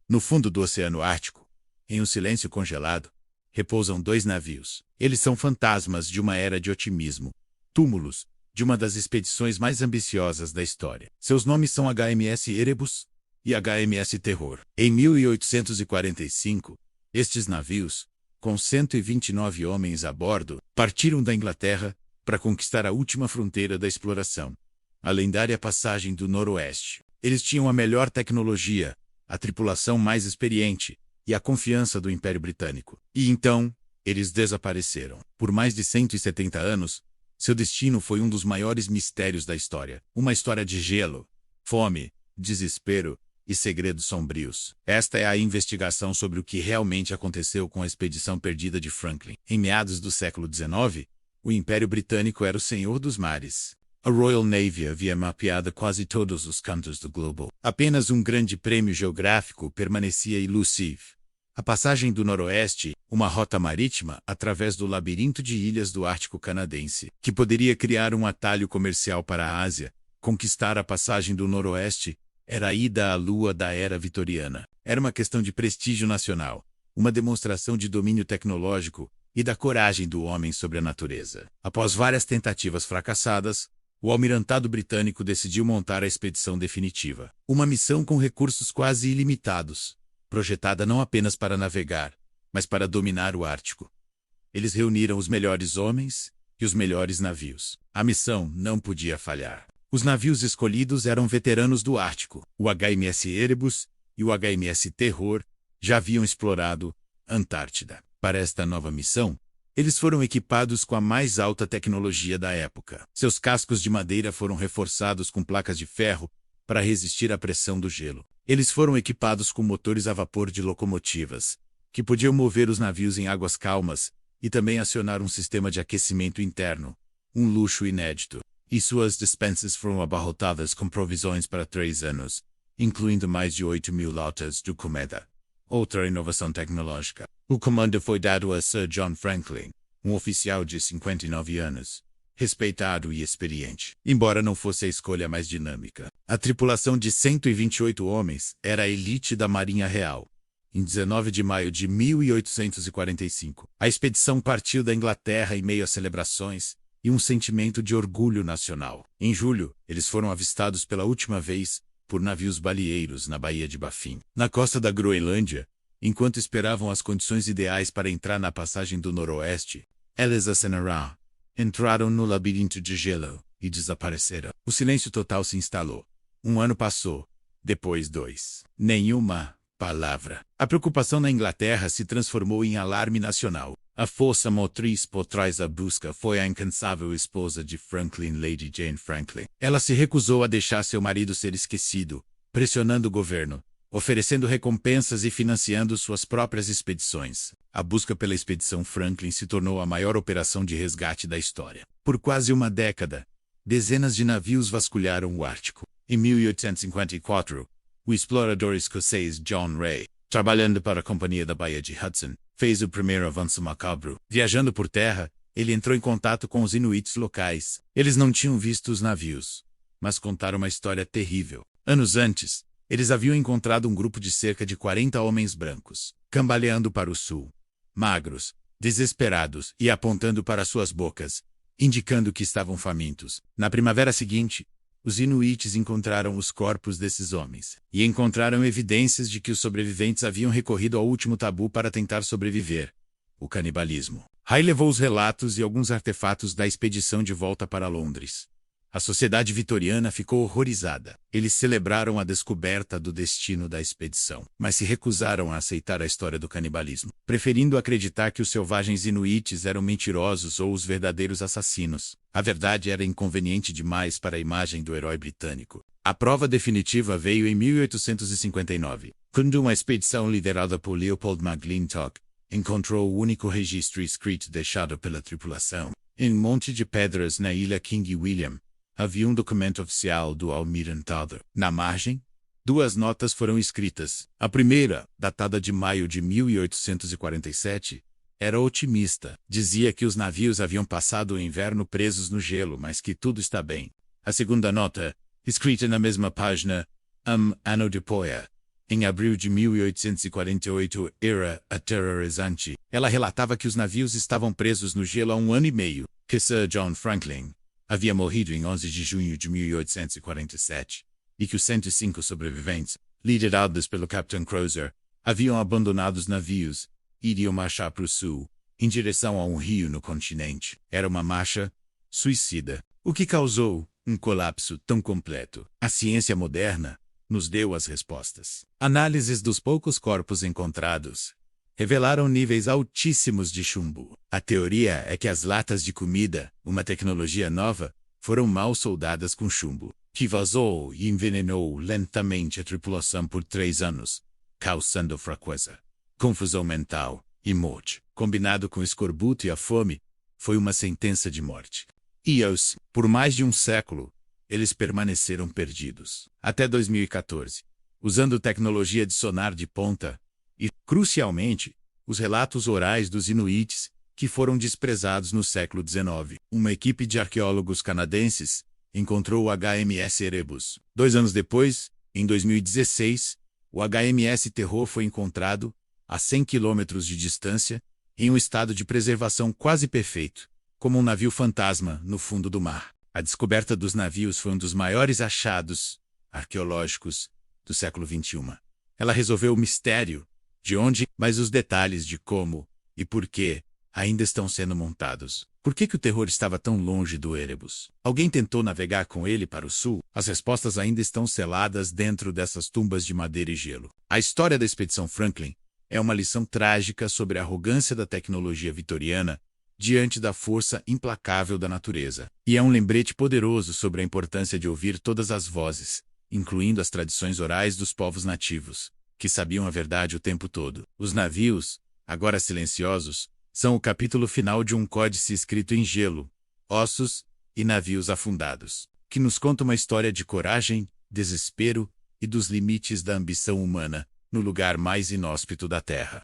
No fundo do Oceano Ártico, em um silêncio congelado, repousam dois navios. Eles são fantasmas de uma era de otimismo, túmulos de uma das expedições mais ambiciosas da história. Seus nomes são HMS Erebus e HMS Terror. Em 1845, estes navios, com 129 homens a bordo, partiram da Inglaterra para conquistar a última fronteira da exploração, a lendária Passagem do Noroeste. Eles tinham a melhor tecnologia, a tripulação mais experiente e a confiança do Império Britânico. E então, eles desapareceram. Por mais de 170 anos, seu destino foi um dos maiores mistérios da história. Uma história de gelo, fome, desespero e segredos sombrios. Esta é a investigação sobre o que realmente aconteceu com a expedição perdida de Franklin. Em meados do século XIX, o Império Britânico era o senhor dos mares. A Royal Navy havia mapeado quase todos os cantos do globo. Apenas um grande prêmio geográfico permanecia elusivo. A Passagem do Noroeste, uma rota marítima através do labirinto de ilhas do Ártico canadense, que poderia criar um atalho comercial para a Ásia. Conquistar a Passagem do Noroeste era a ida à lua da era vitoriana. Era uma questão de prestígio nacional, uma demonstração de domínio tecnológico e da coragem do homem sobre a natureza. Após várias tentativas fracassadas, o almirantado britânico decidiu montar a expedição definitiva. Uma missão com recursos quase ilimitados, projetada não apenas para navegar, mas para dominar o Ártico. Eles reuniram os melhores homens e os melhores navios. A missão não podia falhar. Os navios escolhidos eram veteranos do Ártico. O HMS Erebus e o HMS Terror já haviam explorado a Antártida. Para esta nova missão, eles foram equipados com a mais alta tecnologia da época. Seus cascos de madeira foram reforçados com placas de ferro para resistir à pressão do gelo. Eles foram equipados com motores a vapor de locomotivas, que podiam mover os navios em águas calmas e também acionar um sistema de aquecimento interno, um luxo inédito. E suas despensas foram abarrotadas com provisões para 3 anos, incluindo mais de 8.000 latas de comida. Outra inovação tecnológica. O comando foi dado a Sir John Franklin, um oficial de 59 anos, respeitado e experiente, embora não fosse a escolha mais dinâmica. A tripulação de 128 homens era a elite da Marinha Real. Em 19 de maio de 1845, a expedição partiu da Inglaterra em meio a celebrações e um sentimento de orgulho nacional. Em julho, eles foram avistados pela última vez por navios baleeiros na Baía de Baffin, na costa da Groenlândia. Enquanto esperavam as condições ideais para entrar na Passagem do Noroeste, eles acenararam, entraram no labirinto de gelo e desapareceram. O silêncio total se instalou. Um ano passou, depois 2. Nenhuma palavra. A preocupação na Inglaterra se transformou em alarme nacional. A força motriz por trás da busca foi a incansável esposa de Franklin, Lady Jane Franklin. Ela se recusou a deixar seu marido ser esquecido, pressionando o governo, oferecendo recompensas e financiando suas próprias expedições. A busca pela expedição Franklin se tornou a maior operação de resgate da história. Por quase uma década, dezenas de navios vasculharam o Ártico. Em 1854, o explorador escocês John Ray, trabalhando para a Companhia da Baía de Hudson, fez o primeiro avanço macabro. Viajando por terra, ele entrou em contato com os inuits locais. Eles não tinham visto os navios, mas contaram uma história terrível. Anos antes, eles haviam encontrado um grupo de cerca de 40 homens brancos, cambaleando para o sul, magros, desesperados e apontando para suas bocas, indicando que estavam famintos. Na primavera seguinte, os inuits encontraram os corpos desses homens e encontraram evidências de que os sobreviventes haviam recorrido ao último tabu para tentar sobreviver: o canibalismo. Ray levou os relatos e alguns artefatos da expedição de volta para Londres. A sociedade vitoriana ficou horrorizada. Eles celebraram a descoberta do destino da expedição, mas se recusaram a aceitar a história do canibalismo, preferindo acreditar que os selvagens inuits eram mentirosos ou os verdadeiros assassinos. A verdade era inconveniente demais para a imagem do herói britânico. A prova definitiva veio em 1859, quando uma expedição liderada por Leopold McClintock encontrou o único registro escrito deixado pela tripulação. Em um monte de pedras na ilha King William, havia um documento oficial do almirantado. Na margem, 2 notas foram escritas. A primeira, datada de maio de 1847, era otimista. Dizia que os navios haviam passado o inverno presos no gelo, mas que tudo está bem. A segunda nota, escrita na mesma página, ano depois, Em abril de 1848, era aterrorizante. Ela relatava que os navios estavam presos no gelo há 1 ano e meio, que Sir John Franklin havia morrido em 11 de junho de 1847, e que os 105 sobreviventes, liderados pelo Capitão Crozier, haviam abandonado os navios e iriam marchar para o sul, em direção a um rio no continente. Era uma marcha suicida, o que causou um colapso tão completo. A ciência moderna nos deu as respostas. Análises dos poucos corpos encontrados revelaram níveis altíssimos de chumbo. A teoria é que as latas de comida, uma tecnologia nova, foram mal soldadas com chumbo, que vazou e envenenou lentamente a tripulação por 3 anos, causando fraqueza, confusão mental e morte. Combinado com o escorbuto e a fome, foi uma sentença de morte. Por mais de um século, eles permaneceram perdidos. Até 2014, usando tecnologia de sonar de ponta e, crucialmente, os relatos orais dos Inuits, que foram desprezados no século XIX. Uma equipe de arqueólogos canadenses encontrou o HMS Erebus. 2 anos depois, em 2016, o HMS Terror foi encontrado a 100 quilômetros de distância, em um estado de preservação quase perfeito, como um navio fantasma no fundo do mar. A descoberta dos navios foi um dos maiores achados arqueológicos do século XXI. Ela resolveu o mistério de onde, mas os detalhes de como e por que ainda estão sendo montados. Por que o Terror estava tão longe do Erebus? Alguém tentou navegar com ele para o sul? As respostas ainda estão seladas dentro dessas tumbas de madeira e gelo. A história da Expedição Franklin é uma lição trágica sobre a arrogância da tecnologia vitoriana diante da força implacável da natureza. E é um lembrete poderoso sobre a importância de ouvir todas as vozes, incluindo as tradições orais dos povos nativos, que sabiam a verdade o tempo todo. Os navios, agora silenciosos, são o capítulo final de um códice escrito em gelo, ossos e navios afundados, que nos conta uma história de coragem, desespero e dos limites da ambição humana no lugar mais inóspito da Terra.